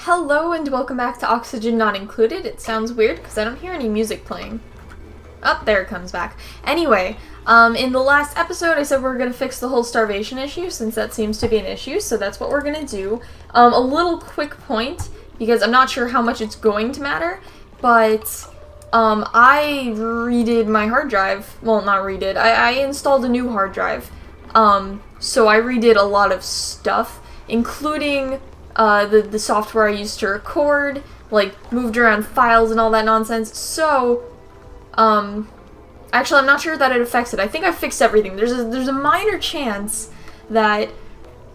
Hello and welcome back to Oxygen Not Included. It sounds weird because I don't hear any music playing. Oh, there it comes back. Anyway, in the last episode I said we were going to fix the whole starvation issue since that seems to be an issue, so that's what we're going to do. A little quick point, because I'm not sure how much it's going to matter, but I redid my hard drive. Well, not redid. I installed a new hard drive. So I redid a lot of stuff, including the software I used to record, like, moved around files and all that nonsense. So, actually, I'm not sure that it affects it. I think I fixed everything. There's a minor chance that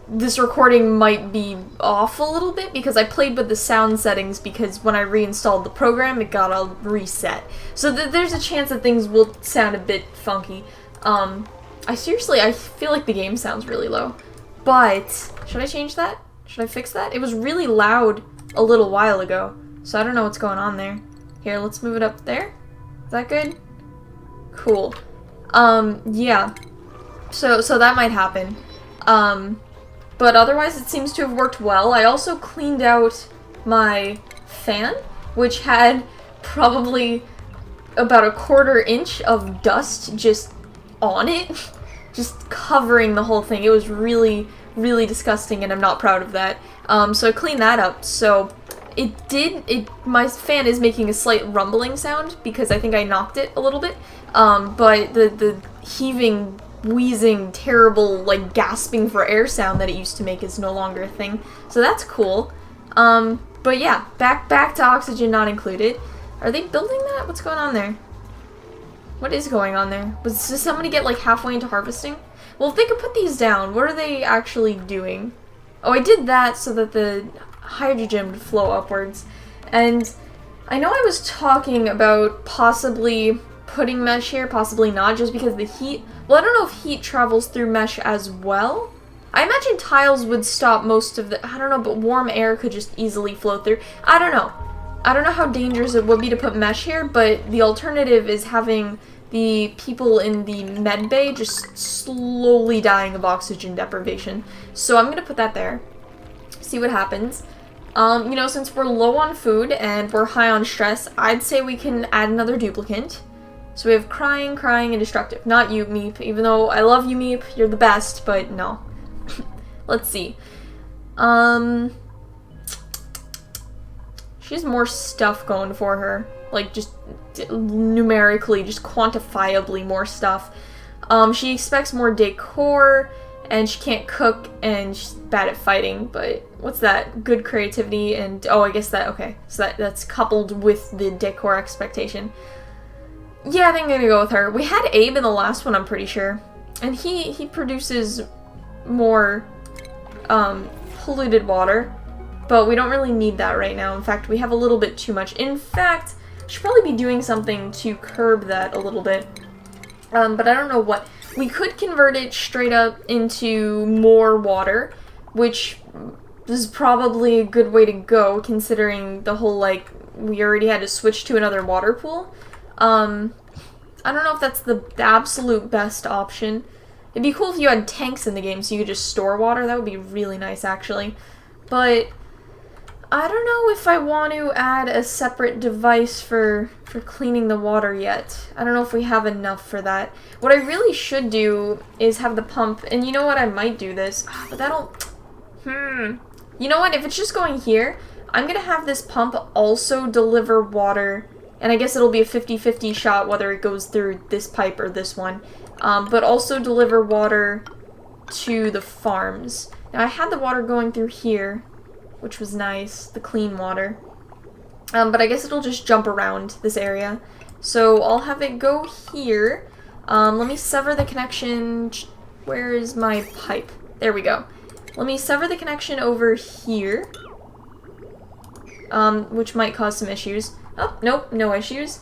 this recording might be off a little bit because I played with the sound settings because when I reinstalled the program, it got a reset. So there's a chance that things will sound a bit funky. I feel like the game sounds really low. But, should I change that? Should I fix that? It was really loud a little while ago, so I don't know what's going on there. Here, let's move it up there. Is that good? Cool. Yeah. So that might happen. But otherwise it seems to have worked well. I also cleaned out my fan, which had probably about a quarter inch of dust just on it. Just covering the whole thing. It was really disgusting, and I'm not proud of that. So I cleaned that up. So my fan is making a slight rumbling sound because I think I knocked it a little bit. But the heaving, wheezing, terrible, like, gasping for air sound that it used to make is no longer a thing. So that's cool. But yeah, back to Oxygen Not Included. Are they building that? What's going on there? What is going on there? Does somebody get, like, halfway into harvesting? Well, if they could put these down, what are they actually doing? Oh, I did that so that the hydrogen would flow upwards. And I know I was talking about possibly putting mesh here, possibly not, just because the heat... Well, I don't know if heat travels through mesh as well. I imagine tiles would stop most of the... I don't know, but warm air could just easily flow through. I don't know. I don't know how dangerous it would be to put mesh here, but the alternative is having the people in the med bay just slowly dying of oxygen deprivation. So I'm gonna put that there. See what happens. You know, since we're low on food and we're high on stress, I'd say we can add another duplicant. So we have crying, and destructive. Not you, Meep. Even though I love you, Meep, you're the best, but no. Let's see. She has more stuff going for her. Like, just numerically, just quantifiably more stuff. She expects more decor, and she can't cook, and she's bad at fighting, but what's that? Good creativity, and oh, I guess that, okay. So that's coupled with the decor expectation. Yeah, I think I'm gonna go with her. We had Abe in the last one, I'm pretty sure. And he produces more, polluted water. But we don't really need that right now. In fact, we have a little bit too much. In fact, I should probably be doing something to curb that a little bit. But I don't know what. We could convert it straight up into more water, which is probably a good way to go, considering the whole, like, we already had to switch to another water pool. I don't know if that's the absolute best option. It'd be cool if you had tanks in the game so you could just store water. That would be really nice, actually. But I don't know if I want to add a separate device for cleaning the water yet. I don't know if we have enough for that. What I really should do is have the pump, and you know what, I might do this, but that'll... You know what, if it's just going here, I'm gonna have this pump also deliver water, and I guess it'll be a 50-50 shot whether it goes through this pipe or this one, but also deliver water to the farms. Now, I had the water going through here, which was nice, the clean water. But I guess it'll just jump around this area. So I'll have it go here. Let me sever the connection. Where is my pipe? There we go. Let me sever the connection over here. Which might cause some issues. Oh, nope, no issues.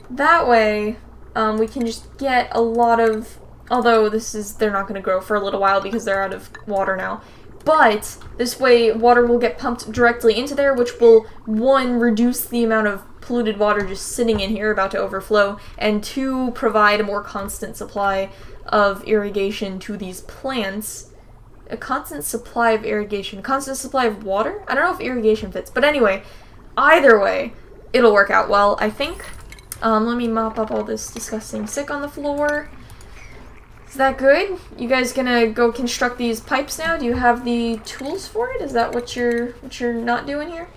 That way, we can just get a lot of... Although they're not going to grow for a little while because they're out of water now. But this way, water will get pumped directly into there, which will, one, reduce the amount of polluted water just sitting in here about to overflow, and two, provide a more constant supply of irrigation to these plants, A constant supply of irrigation. Constant supply of water? I don't know if irrigation fits. But anyway, either way, it'll work out well, I think. Let me mop up all this disgusting sick on the floor. Is that good? You guys gonna go construct these pipes now? Do you have the tools for it? Is that what you're not doing here?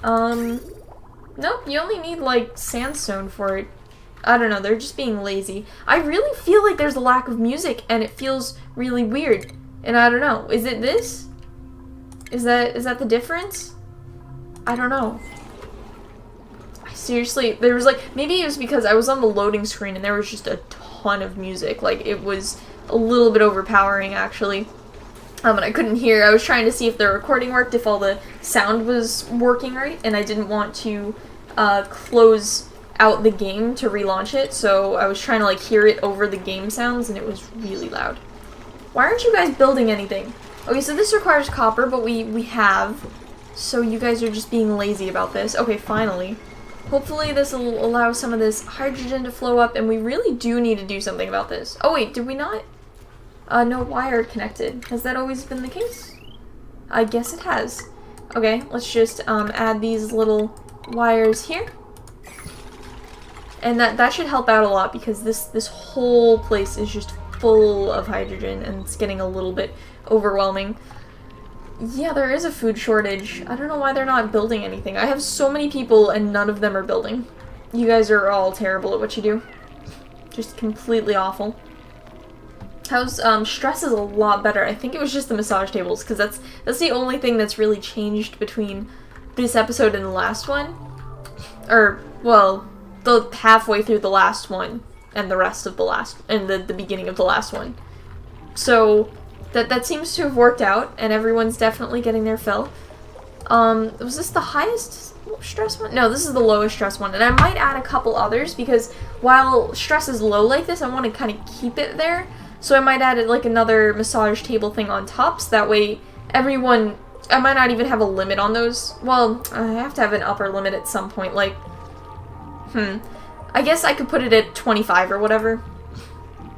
Nope, you only need, like, sandstone for it. I don't know, they're just being lazy. I really feel like there's a lack of music, and it feels really weird. And I don't know, is it this? Is that the difference? I don't know. Seriously, there was like, maybe it was because I was on the loading screen and there was just a ton of music. Like, it was a little bit overpowering, actually. And I couldn't hear. I was trying to see if the recording worked, if all the sound was working right, and I didn't want to close out the game to relaunch it, so I was trying to, like, hear it over the game sounds, and it was really loud. Why aren't you guys building anything? Okay, so this requires copper, but we have, so you guys are just being lazy about this. Okay, finally. Hopefully this will allow some of this hydrogen to flow up, and we really do need to do something about this. Oh wait, did we not? No wire connected. Has that always been the case? I guess it has. Okay, let's just add these little wires here. And that should help out a lot, because this whole place is just full of hydrogen, and it's getting a little bit overwhelming. Yeah, there is a food shortage. I don't know why they're not building anything. I have so many people and none of them are building. You guys are all terrible at what you do. Just completely awful. How's, stress is a lot better. I think it was just the massage tables, because that's the only thing that's really changed between this episode and the last one. Or, well, the halfway through the last one and the rest of the last, and the beginning of the last one. So that seems to have worked out, and everyone's definitely getting their fill. Was this the highest stress one? No, this is the lowest stress one, and I might add a couple others, because while stress is low like this, I want to kind of keep it there. So I might add like another massage table thing on top, so that way everyone, I might not even have a limit on those. Well, I have to have an upper limit at some point, like, I guess I could put it at 25 or whatever.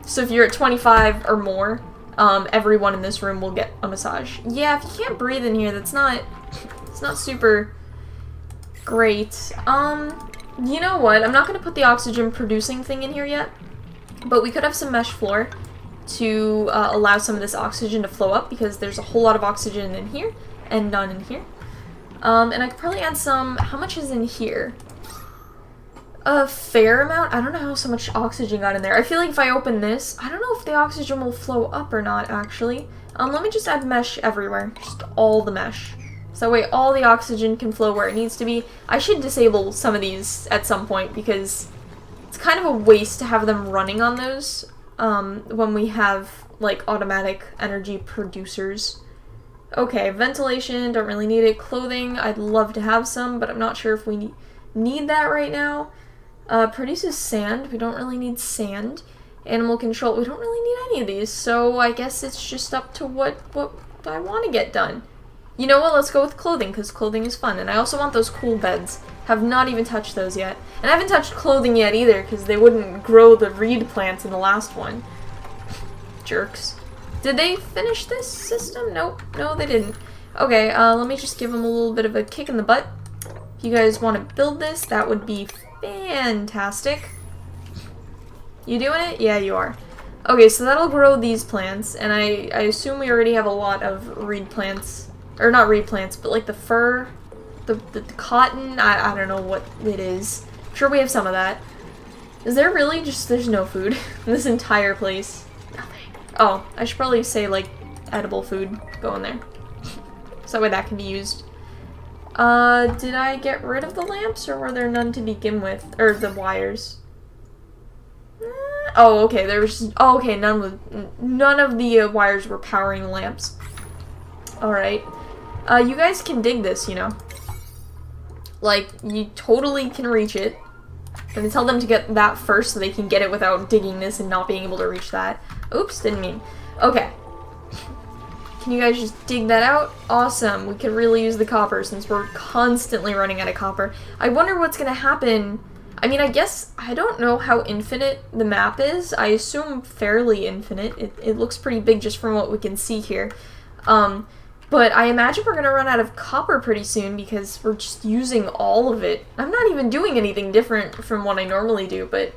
So if you're at 25 or more, everyone in this room will get a massage. Yeah, if you can't breathe in here, it's not super great. You know what? I'm not going to put the oxygen producing thing in here yet, but we could have some mesh floor to allow some of this oxygen to flow up, because there's a whole lot of oxygen in here and none in here. And I could probably add some, how much is in here? A fair amount? I don't know how so much oxygen got in there. I feel like if I open this, I don't know if the oxygen will flow up or not, actually. Let me just add mesh everywhere. Just all the mesh. So that way all the oxygen can flow where it needs to be. I should disable some of these at some point, because it's kind of a waste to have them running on those when we have, like, automatic energy producers. Okay, ventilation, don't really need it. Clothing, I'd love to have some, but I'm not sure if we need that right now. Produces sand, we don't really need sand. Animal control, we don't really need any of these, so I guess it's just up to what I want to get done. You know what, let's go with clothing, because clothing is fun, and I also want those cool beds. Have not even touched those yet. And I haven't touched clothing yet either, because they wouldn't grow the reed plants in the last one. Jerks. Did they finish this system? Nope. No, they didn't. Okay, let me just give them a little bit of a kick in the butt. If you guys want to build this, that would be fantastic. You doing it? Yeah, you are. Okay, so that'll grow these plants, and I assume we already have a lot of reed plants. Or not reed plants, but like the fir, the cotton, I don't know what it is. I'm sure we have some of that. Is there really just, there's no food in this entire place? Nothing. Oh, I should probably say, like, edible food go in there. So that way that can be used. Did I get rid of the lamps, or were there none to begin with? Or the wires? Oh, okay, there was, oh, okay, none of the wires were powering the lamps. Alright. You guys can dig this, you know. Like, you totally can reach it. And tell them to get that first so they can get it without digging this and not being able to reach that. Oops, didn't mean. Okay. Can you guys just dig that out? Awesome. We could really use the copper since we're constantly running out of copper. I wonder what's going to happen. I mean, I guess, I don't know how infinite the map is. I assume fairly infinite. It looks pretty big just from what we can see here. But I imagine we're going to run out of copper pretty soon because we're just using all of it. I'm not even doing anything different from what I normally do, but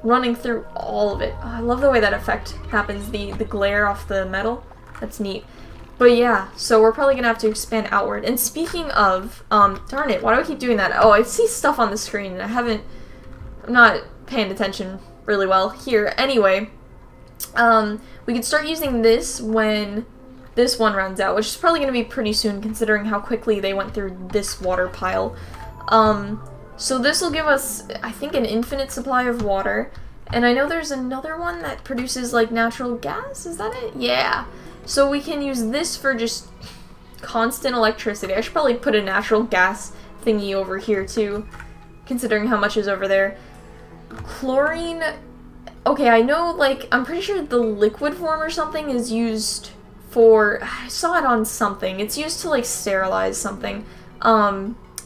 running through all of it. Oh, I love the way that effect happens, the glare off the metal. That's neat. But yeah, so we're probably going to have to expand outward. And speaking of, darn it, why do I keep doing that? Oh, I see stuff on the screen and I'm not paying attention really well here. Anyway, we can start using this when this one runs out, which is probably going to be pretty soon considering how quickly they went through this water pile. So this will give us, I think, an infinite supply of water. And I know there's another one that produces, like, natural gas? Is that it? Yeah. So we can use this for just constant electricity. I should probably put a natural gas thingy over here, too, considering how much is over there. Chlorine... Okay, I know, like, I'm pretty sure the liquid form or something is used for... I saw it on something. It's used to, like, sterilize something.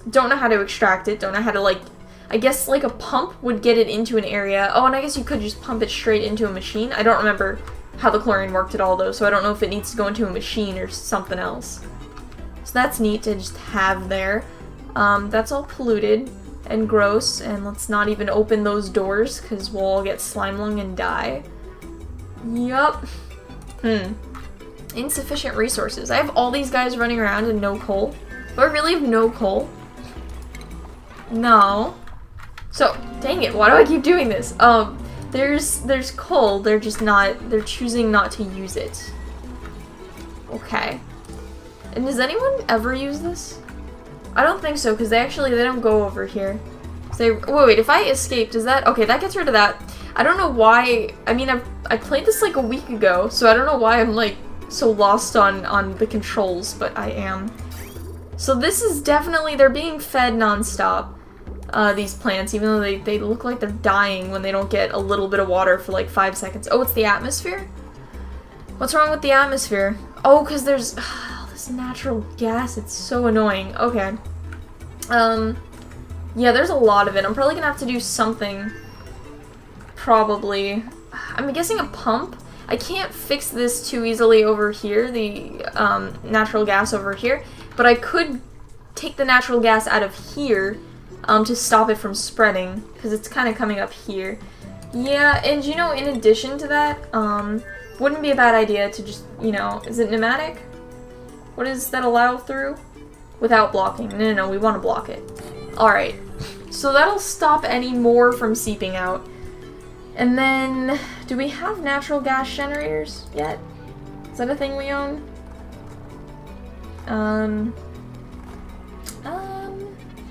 Don't know how to extract it. Don't know how to, like... I guess, like, a pump would get it into an area. Oh, and I guess you could just pump it straight into a machine. I don't remember how the chlorine worked at all, though, so I don't know if it needs to go into a machine or something else. So that's neat to just have there. That's all polluted and gross, and let's not even open those doors, because we'll all get slime lung and die. Yup. Insufficient resources. I have all these guys running around and no coal. Do I really have no coal? No. So, dang it, why do I keep doing this? There's coal, they're choosing not to use it. Okay. And does anyone ever use this? I don't think so, because they don't go over here. So wait, if I escape, does that... Okay, that gets rid of that. I don't know why... I mean, I played this like a week ago, so I don't know why I'm like so lost on the controls, but I am. So this is definitely... They're being fed non-stop, these plants, even though they look like they're dying when they don't get a little bit of water for like 5 seconds. Oh, it's the atmosphere? What's wrong with the atmosphere? Oh, because there's... this natural gas, it's so annoying. Okay. Yeah, there's a lot of it. I'm probably gonna have to do something. Probably. I'm guessing a pump? I can't fix this too easily over here, the natural gas over here, but I could take the natural gas out of here to stop it from spreading, because it's kind of coming up here. Yeah, and you know, in addition to that, wouldn't be a bad idea to just, you know, is it pneumatic? What does that allow through? Without blocking. No, we want to block it. Alright, so that'll stop any more from seeping out. And then, do we have natural gas generators yet? Is that a thing we own?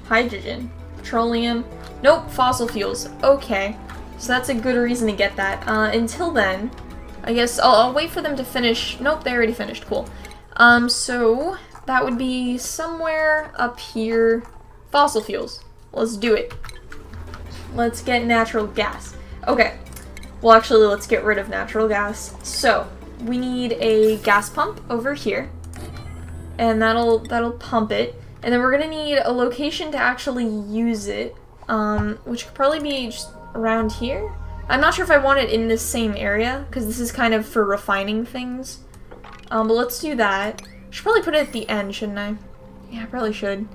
Hydrogen. Petroleum. Nope, fossil fuels. Okay, so that's a good reason to get that. Until then, I guess I'll wait for them to finish. Nope, they already finished. Cool. So that would be somewhere up here. Fossil fuels. Let's do it. Let's get natural gas. Okay. Well, actually, let's get rid of natural gas. So, we need a gas pump over here. And that'll pump it. And then we're gonna need a location to actually use it. Which could probably be just around here. I'm not sure if I want it in this same area, because this is kind of for refining things. But let's do that. Should probably put it at the end, shouldn't I? Yeah, I probably should.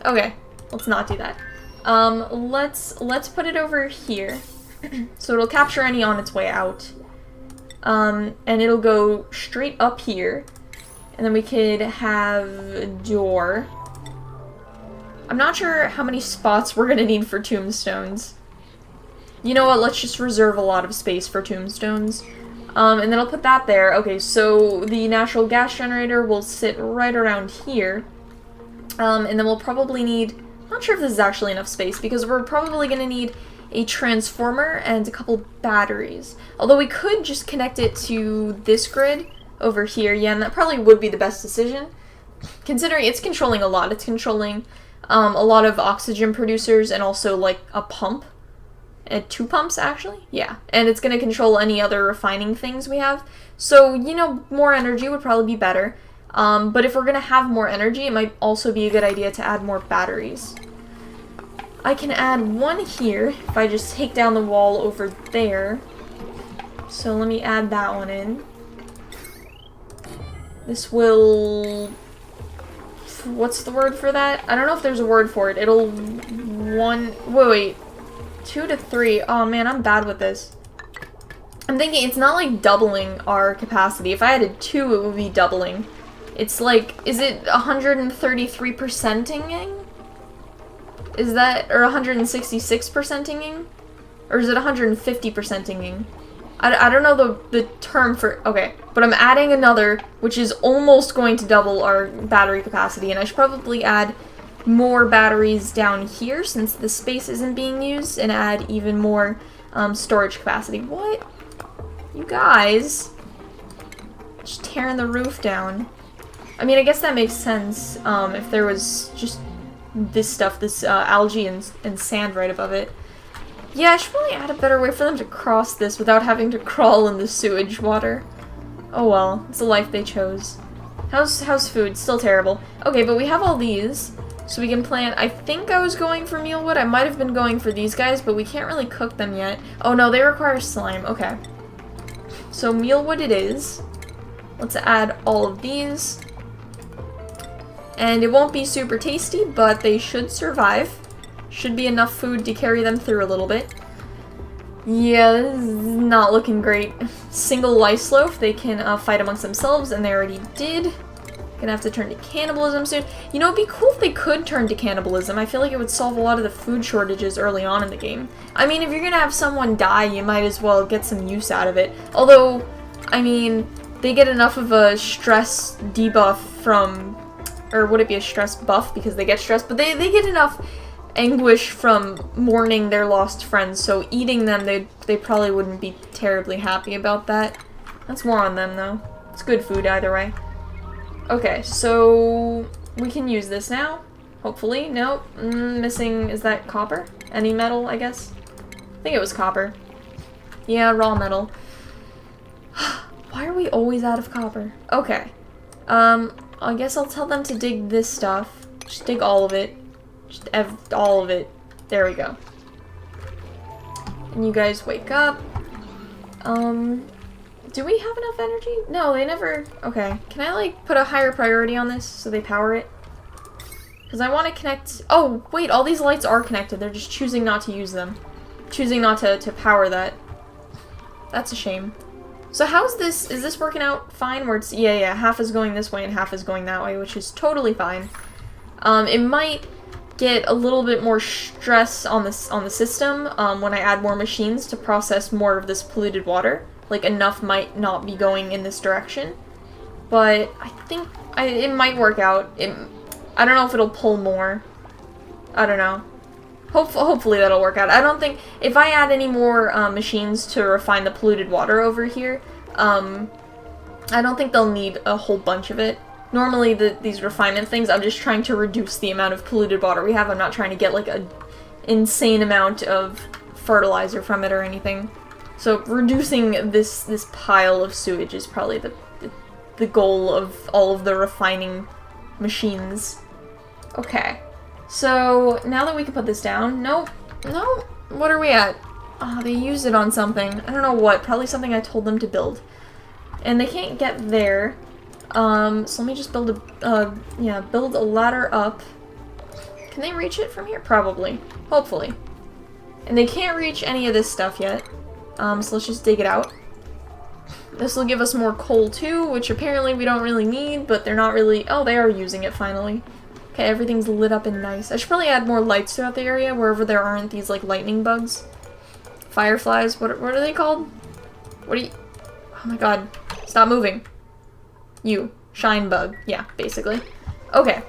Okay, let's not do that. Let's put it over here. So it'll capture any on its way out. And it'll go straight up here. And then we could have a door. I'm not sure how many spots we're gonna need for tombstones. You know what, let's just reserve a lot of space for tombstones. And then I'll put that there. Okay, so the natural gas generator will sit right around here. And then we'll probably need... Not sure if this is actually enough space, because we're probably going to need a transformer and a couple batteries. Although we could just connect it to this grid over here. Yeah, and that probably would be the best decision, considering it's controlling a lot. It's controlling a lot of oxygen producers and also, like, a pump. 2 pumps, actually? Yeah. And it's going to control any other refining things we have. So, you know, more energy would probably be better. But if we're going to have more energy, it might also be a good idea to add more batteries. I can add one here if I just take down the wall over there. So let me add that one in. This will... What's the word for that? I don't know if there's a word for it. It'll... Wait. 2 to 3. Oh man, I'm bad with this. I'm thinking it's not like doubling our capacity. If I added 2, it would be doubling. It's like... Is it 133%ing? Is that... Or 166%ing? Or is it 150%ing? I don't know the term for... Okay, but I'm adding another, which is almost going to double our battery capacity, and I should probably add more batteries down here since the space isn't being used, and add even more storage capacity. What? You guys? Just tearing the roof down. I mean, I guess that makes sense if there was just this stuff, this algae and sand right above it. Yeah, I should probably add a better way for them to cross this without having to crawl in the sewage water. Oh well, it's the life they chose. How's food? Still terrible. Okay, but we have all these, so we can plant... I think I was going for mealwood. I might have been going for these guys, but we can't really cook them yet. Oh no, they require slime. Okay. So mealwood it is. Let's add all of these. And it won't be super tasty, but they should survive. Should be enough food to carry them through a little bit. Yeah, this is not looking great. Single lice loaf, they can fight amongst themselves, and they already did. Gonna have to turn to cannibalism soon. You know, it'd be cool if they could turn to cannibalism. I feel like it would solve a lot of the food shortages early on in the game. I mean, if you're gonna have someone die, you might as well get some use out of it. Although, I mean, they get enough of a stress debuff from... Or would it be a stress buff because they get stressed? But they get enough anguish from mourning their lost friends, so eating them, they probably wouldn't be terribly happy about that. That's more on them, though. It's good food either way. Okay, so we can use this now. Hopefully. Nope. Missing, is that copper? Any metal, I guess? I think it was copper. Yeah, raw metal. Why are we always out of copper? Okay. I guess I'll tell them to dig this stuff. Just dig all of it. Just all of it. There we go. And you guys wake up. Do we have enough energy? No, they never... Okay. Can I, like, put a higher priority on this so they power it? Because I want to connect... Oh, wait, all these lights are connected. They're just choosing not to use them. Choosing not to power that. That's a shame. So how's this... Is this working out fine? Where it's... Yeah, half is going this way and half is going that way, which is totally fine. It might get a little bit more stress on the system when I add more machines to process more of this polluted water. Like, enough might not be going in this direction. But I think it might work out. I don't know if it'll pull more. I don't know. Hopefully that'll work out. I don't think... If I add any more machines to refine the polluted water over here, I don't think they'll need a whole bunch of it. Normally, these refinement things, I'm just trying to reduce the amount of polluted water we have. I'm not trying to get, like, an insane amount of fertilizer from it or anything. So, reducing this pile of sewage is probably the goal of all of the refining machines. Okay. So, now that we can put this down... Nope. No. What are we at? Oh, they used it on something. I don't know what. Probably something I told them to build. And they can't get there. So let me just build build a ladder up. Can they reach it from here? Probably. Hopefully. And they can't reach any of this stuff yet. So let's just dig it out. This will give us more coal too, which apparently we don't really need, but they're not really... Oh, they are using it finally. Okay, everything's lit up and nice. I should probably add more lights throughout the area wherever there aren't these, like, lightning bugs. Fireflies. What are they called? What are you... Oh my god. Stop moving. You. Shine bug. Yeah, basically. Okay.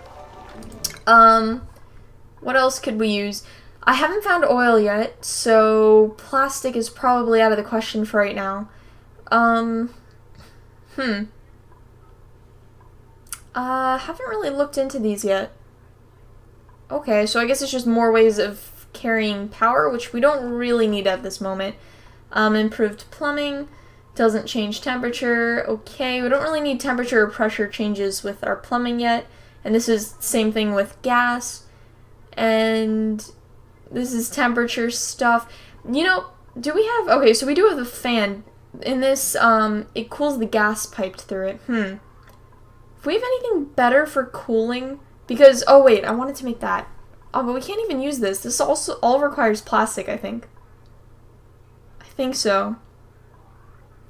What else could we use? I haven't found oil yet, so plastic is probably out of the question for right now. Haven't really looked into these yet. Okay, so I guess it's just more ways of carrying power, which we don't really need at this moment. Improved plumbing. Doesn't change temperature. Okay, we don't really need temperature or pressure changes with our plumbing yet. And this is the same thing with gas. And This is temperature stuff. You know, do we have... Okay, so we do have a fan. In this, it cools the gas piped through it. If we have anything better for cooling... Because... Oh, wait, I wanted to make that. Oh, but we can't even use this. This also all requires plastic, I think. I think so.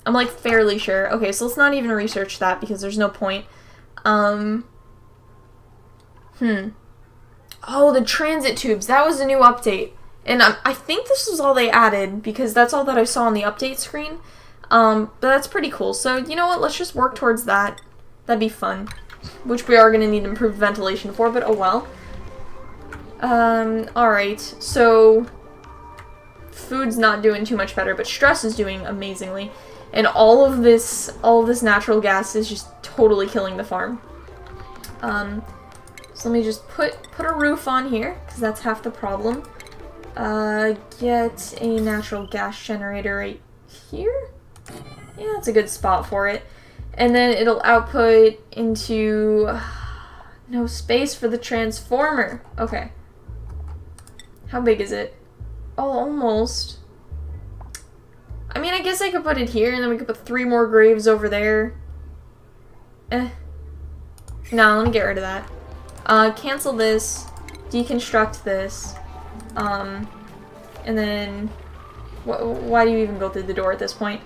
I'm, like, fairly sure. Okay, so let's not even research that because there's no point. Oh, the transit tubes. That was a new update. And I think this was all they added because that's all that I saw on the update screen. But that's pretty cool. So, you know what? Let's just work towards that. That'd be fun. Which we are going to need improved ventilation for, but oh well. Alright. So, food's not doing too much better, but stress is doing amazingly. And all of this natural gas is just totally killing the farm. So let me just put a roof on here, because that's half the problem. Get a natural gas generator right here? Yeah, that's a good spot for it. And then it'll output into... no space for the transformer. Okay. How big is it? Oh, almost. I mean, I guess I could put it here, and then we could put 3 more graves over there. No, let me get rid of that. Cancel this, deconstruct this, and then, why do you even go through the door at this point?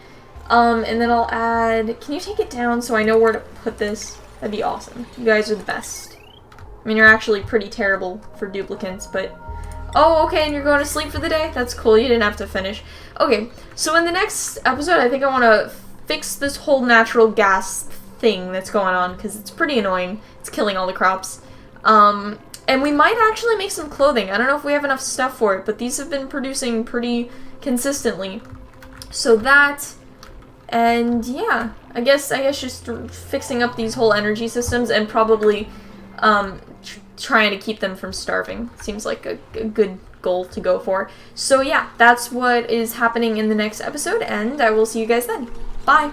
And then I'll add, can you take it down so I know where to put this? That'd be awesome. You guys are the best. I mean, you're actually pretty terrible for duplicants, but... Oh, okay, and you're going to sleep for the day? That's cool, you didn't have to finish. Okay, so in the next episode, I think I want to fix this whole natural gas thing that's going on, because it's pretty annoying. It's killing all the crops. And we might actually make some clothing. I don't know if we have enough stuff for it, but these have been producing pretty consistently. So that, and yeah, I guess just fixing up these whole energy systems and probably trying to keep them from starving seems like a good goal to go for. So yeah, that's what is happening in the next episode, and I will see you guys then. Bye!